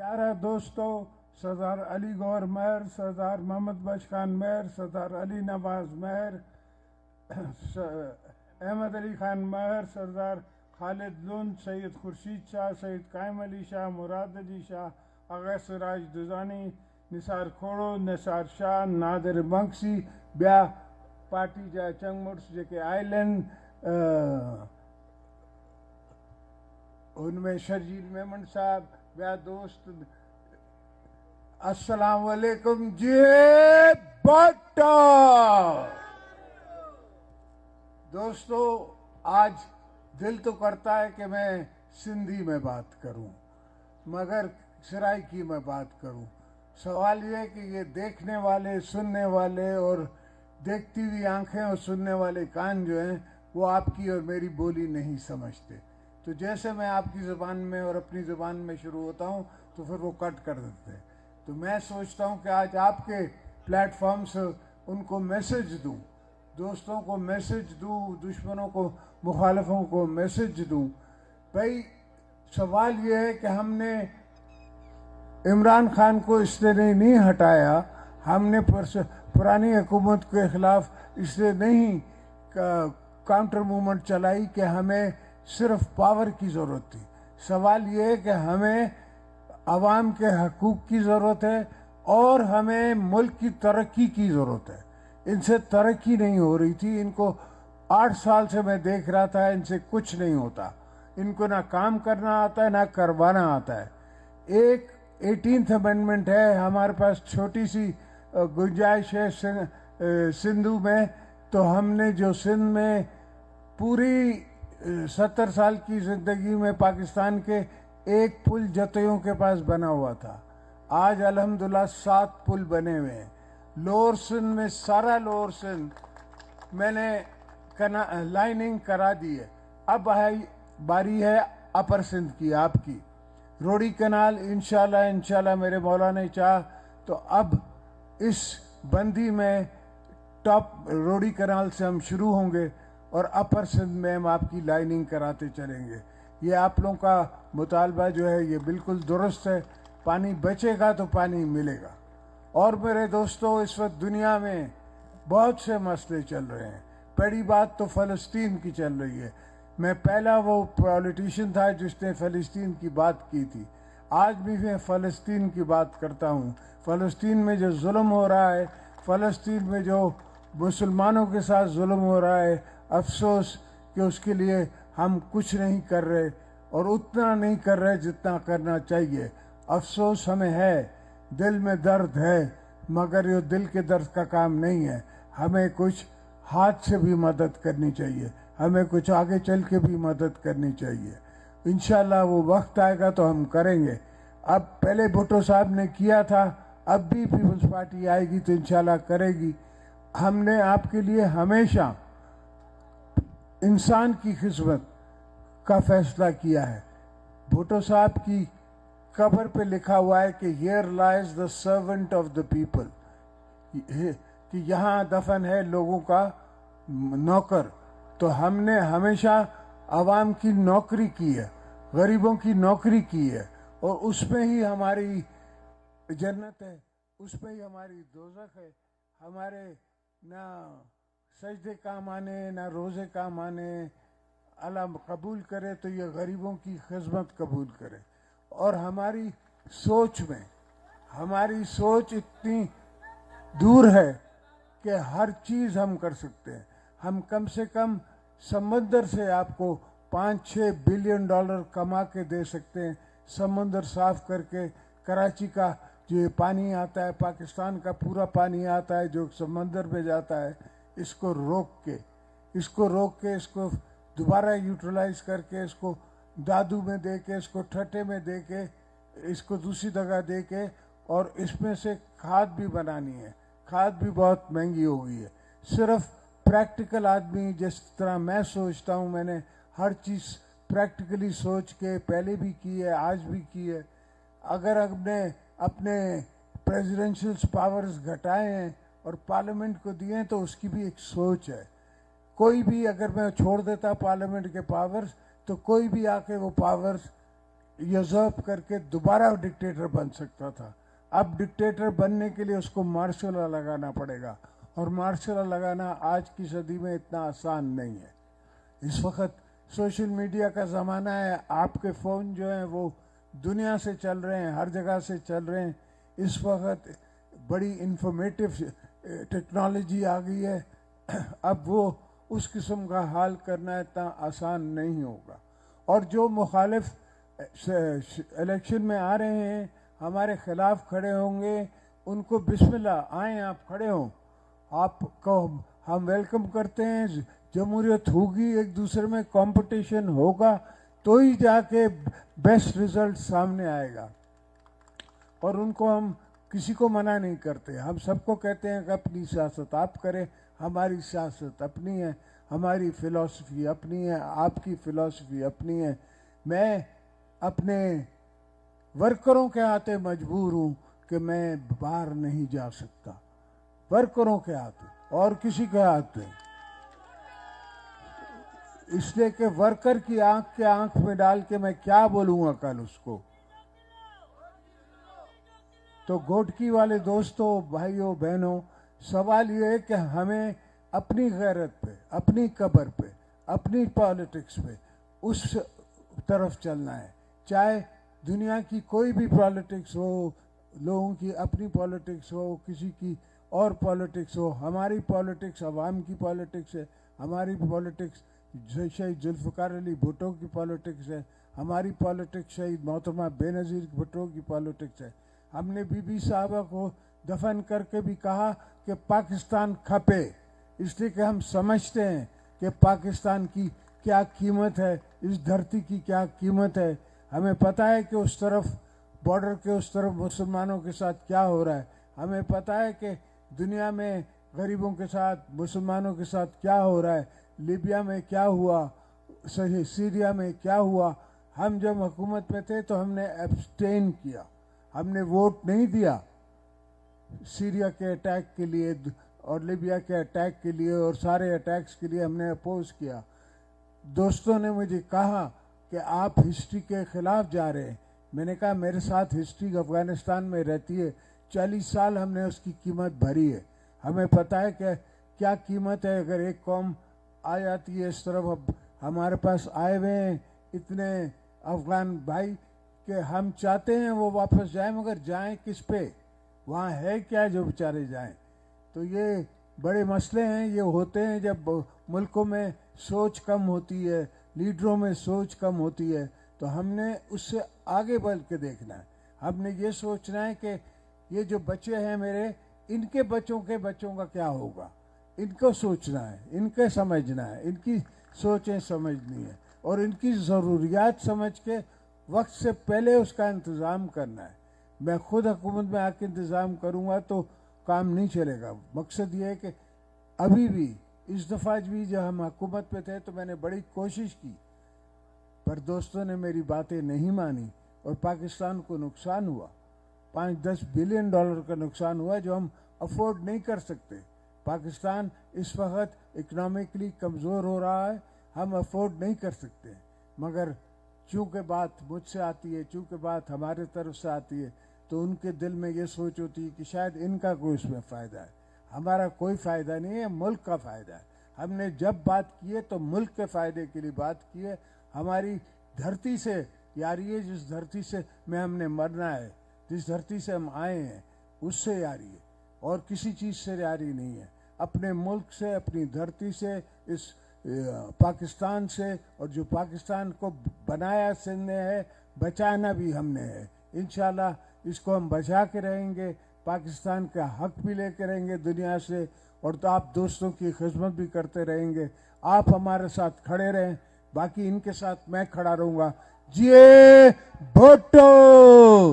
प्यारा दोस्तों, सरदार अली गौहर मेहर, सरदार मोहम्मद बख्श खान मेहर, सरदार अली नवाज मेहर, अहमद अली खान मेहर, सरदार खालिद लुन, सैयद खुर्शीद शाह, सैयद कायम अली शाह, मुराद अली शाह, आगा सिराज दुजानी, निसार खोड़ो, निसार शाह, नादिर बंक्सी, ब्या पार्टी जा चंगमुट्स जेके आइलन उनमें शर्जील मेमन साहब, ब्या दोस्त, अस्सलाम वालेकुम जी भट्टो। दोस्तों, आज दिल तो करता है कि मैं सिंधी में बात करूं, मगर सराइकी में बात करूं। सवाल ये है कि ये देखने वाले, सुनने वाले और देखती हुई आंखें और सुनने वाले कान जो हैं वो आपकी और मेरी बोली नहीं समझते। तो जैसे मैं आपकी ज़बान में और अपनी ज़बान में शुरू होता हूँ तो फिर वो कट कर देते हैं। तो मैं सोचता हूँ कि आज आपके प्लेटफॉर्म से उनको मैसेज दूँ, दोस्तों को मैसेज दूँ, दुश्मनों को, मुखालफों को मैसेज दूँ। भाई सवाल ये है कि हमने इमरान खान को इसलिए नहीं हटाया, हमने पुरानी हुकूमत के ख़िलाफ़ इसलिए नहीं काउंटर मूवमेंट चलाई कि हमें सिर्फ पावर की ज़रूरत थी। सवाल ये है कि हमें आवाम के हकूक़ की ज़रूरत है और हमें मुल्क की तरक्की की ज़रूरत है। इनसे तरक्की नहीं हो रही थी। इनको 8 साल से मैं देख रहा था, इनसे कुछ नहीं होता। इनको ना काम करना आता है ना करवाना आता है। एक 18th अमेंडमेंट है, हमारे पास छोटी सी गुंजाइश है सिंधु में। तो हमने जो सिंध में पूरी 70 साल की ज़िंदगी में पाकिस्तान के एक पुल जतोइयों के पास बना हुआ था, आज अल्हम्दुलिल्लाह 7 पुल बने हुए हैं। लोअर सिंध में सारा लोअर सिंध मैंने लाइनिंग करा दी है। अब बारी है अपर सिंध की, आपकी रोडी कनाल। इंशाल्लाह मेरे मौला ने चाह तो अब इस बंदी में टॉप रोडी कनाल से हम शुरू होंगे और अपर सिंध में हम आपकी लाइनिंग कराते चलेंगे। ये आप लोगों का मुतालबा जो है ये बिल्कुल दुरुस्त है। पानी बचेगा तो पानी मिलेगा। और मेरे दोस्तों, इस वक्त दुनिया में बहुत से मसले चल रहे हैं। पहली बात तो फ़लस्तीन की चल रही है। मैं पहला वो पॉलिटिशियन था जिसने फ़लस्तीन की बात की थी। आज भी मैं फ़लस्तीन की बात करता हूँ। फ़लस्तीन में जो जुल्म हो रहा है, फ़लस्तीन में जो मुसलमानों के साथ जुल्म हो रहा है, अफसोस कि उसके लिए हम कुछ नहीं कर रहे और उतना नहीं कर रहे जितना करना चाहिए। अफसोस हमें है, दिल में दर्द है, मगर ये दिल के दर्द का काम नहीं है। हमें कुछ हाथ से भी मदद करनी चाहिए, हमें कुछ आगे चल के भी मदद करनी चाहिए। इंशाल्लाह वो वक्त आएगा तो हम करेंगे। अब पहले भुट्टो साहब ने किया था, अब भी पीपल्स पार्टी आएगी तो इंशाल्लाह करेगी। हमने आपके लिए हमेशा इंसान की खिदमत का फैसला किया है। भुट्टो साहब की कब्र पे लिखा हुआ है कि here lies the servant of the people, कि यहाँ दफन है लोगों का नौकर। तो हमने हमेशा आवाम की नौकरी की है, गरीबों की नौकरी की है, और उसमें ही हमारी जन्नत है, उसमें ही हमारी दोज़ख है। हमारे ना सजदे काम आने ना रोज़े काम आने। अल्लाह कबूल करे तो ये गरीबों की खिदमत कबूल करे। और हमारी सोच में, हमारी सोच इतनी दूर है कि हर चीज़ हम कर सकते हैं। हम कम से कम समंदर से आपको 5-6 बिलियन डॉलर कमा के दे सकते हैं। समंदर साफ करके कराची का जो पानी आता है, पाकिस्तान का पूरा पानी आता है जो समंदर में जाता है, इसको रोक के इसको दोबारा यूटिलाइज करके, इसको दादू में दे के, इसको ठट्टे में दे के, इसको दूसरी जगह दे के, और इसमें से खाद भी बनानी है। खाद भी बहुत महंगी हो गई है। सिर्फ प्रैक्टिकल आदमी जिस तरह मैं सोचता हूँ, मैंने हर चीज़ प्रैक्टिकली सोच के पहले भी की है, आज भी की है। अगर हमने अपने प्रेसिडेंशियल पावर्स घटाए हैं और पार्लियामेंट को दिए हैं तो उसकी भी एक सोच है। कोई भी अगर मैं छोड़ देता पार्लियामेंट के पावर्स तो कोई भी आके वो पावर्स यूजर्प करके दोबारा डिक्टेटर बन सकता था। अब डिक्टेटर बनने के लिए उसको मार्शल लॉ लगाना पड़ेगा, और मार्शल लॉ लगाना आज की सदी में इतना आसान नहीं है। इस वक्त सोशल मीडिया का ज़माना है, आपके फ़ोन जो हैं वो दुनिया से चल रहे हैं, हर जगह से चल रहे हैं। इस वक्त बड़ी इंफॉर्मेटिव टेक्नोलॉजी आ गई है। अब वो उस किस्म का हाल करना इतना आसान नहीं होगा। और जो मुखालिफ इलेक्शन में आ रहे हैं, हमारे खिलाफ खड़े होंगे, उनको बिस्मिल्लाह, आए आप खड़े हों, आपको हम वेलकम करते हैं। जमहूरियत होगी, एक दूसरे में कंपटीशन होगा, तो ही जाके बेस्ट रिजल्ट सामने आएगा। और उनको हम किसी को मना नहीं करते, हम सबको कहते हैं कि अपनी सियासत आप करें, हमारी सियासत अपनी है, हमारी फ़िलॉसफी अपनी है, आपकी फ़िलॉसफी अपनी है। मैं अपने वर्करों के हाथे मजबूर हूँ कि मैं बाहर नहीं जा सकता, वर्करों के हाथे और किसी के हाथे, इसलिए कि वर्कर की आंख के आंख में डाल के मैं क्या बोलूँगा कल उसको। तो गोटकी वाले दोस्तों, भाइयों बहनों, सवाल ये है कि हमें अपनी गैरत पे, अपनी कब्र पे, अपनी पॉलिटिक्स पे उस तरफ चलना है। चाहे दुनिया की कोई भी पॉलिटिक्स हो, लोगों की अपनी पॉलिटिक्स हो, किसी की और पॉलिटिक्स हो, हमारी पॉलिटिक्स अवाम की पॉलिटिक्स है, हमारी पॉलिटिक्स शहीद जुल्फ़िकार अली भुट्टो की पॉलिटिक्स है, हमारी पॉलिटिक्स शहीद मोहतरमा बेनज़ीर भुट्टो की पॉलिटिक्स है। हमने बीबी साहबा को दफन करके भी कहा कि पाकिस्तान खपे, इसलिए कि हम समझते हैं कि पाकिस्तान की क्या कीमत है, इस धरती की क्या कीमत है। हमें पता है कि उस तरफ बॉर्डर के उस तरफ मुसलमानों के साथ क्या हो रहा है, हमें पता है कि दुनिया में गरीबों के साथ, मुसलमानों के साथ क्या हो रहा है, लीबिया में क्या हुआ, सीरिया में क्या हुआ। हम जब हुकूमत में थे तो हमने एब्सटेन किया, हमने वोट नहीं दिया सीरिया के अटैक के लिए और लीबिया के अटैक के लिए, और सारे अटैक्स के लिए हमने अपोज किया। दोस्तों ने मुझे कहा कि आप हिस्ट्री के खिलाफ जा रहे हैं। मैंने कहा मेरे साथ हिस्ट्री अफगानिस्तान में रहती है, 40 साल हमने उसकी कीमत भरी है। हमें पता है कि क्या कीमत है अगर एक कौम आ जाती है इस तरफ। अब हमारे पास आए हुए हैं इतने अफगान भाई कि हम चाहते हैं वो वापस जाएं, मगर जाएं किस पे, वहाँ है क्या जो बेचारे जाएं। तो ये बड़े मसले हैं, ये होते हैं जब मुल्कों में सोच कम होती है, लीडरों में सोच कम होती है। तो हमने उससे आगे बढ़ के देखना है। हमने ये सोचना है कि ये जो बच्चे हैं मेरे, इनके बच्चों के बच्चों का क्या होगा, इनको सोचना है, इनके समझना है, इनकी सोचें समझनी है, और इनकी ज़रूरियात समझ के वक्त से पहले उसका इंतज़ाम करना है। मैं खुद हुकूमत में आके इंतज़ाम करूँगा तो काम नहीं चलेगा। मकसद ये है कि अभी भी इस दफ़ा भी जब हम हुकूमत पे थे तो मैंने बड़ी कोशिश की, पर दोस्तों ने मेरी बातें नहीं मानी और पाकिस्तान को नुकसान हुआ। 5-10 बिलियन डॉलर का नुकसान हुआ जो हम अफोर्ड नहीं कर सकते। पाकिस्तान इस वक्त इकनॉमिकली कमज़ोर हो रहा है, हम अफोर्ड नहीं कर सकते। मगर चूँकि बात मुझसे आती है, चूँकि बात हमारे तरफ से आती है, तो उनके दिल में ये सोच होती है कि शायद इनका कोई इसमें फ़ायदा है। हमारा कोई फ़ायदा नहीं है, मुल्क का फ़ायदा है। हमने जब बात की है तो मुल्क के फ़ायदे के लिए बात की है। हमारी धरती से यारी है, जिस धरती से में हमने मरना है, जिस धरती से हम आए हैं, उससे यारी है और किसी चीज़ से यारी नहीं है। अपने मुल्क से, अपनी धरती से, इस पाकिस्तान से, और जो पाकिस्तान को बनाया सिंधने है, बचाना भी हमने है। इंशाल्लाह इसको हम बचा के रहेंगे, पाकिस्तान का हक भी लेके रहेंगे दुनिया से, और तो आप दोस्तों की खिदमत भी करते रहेंगे। आप हमारे साथ खड़े रहें, बाकी इनके साथ मैं खड़ा रहूँगा। जिए भुट्टो।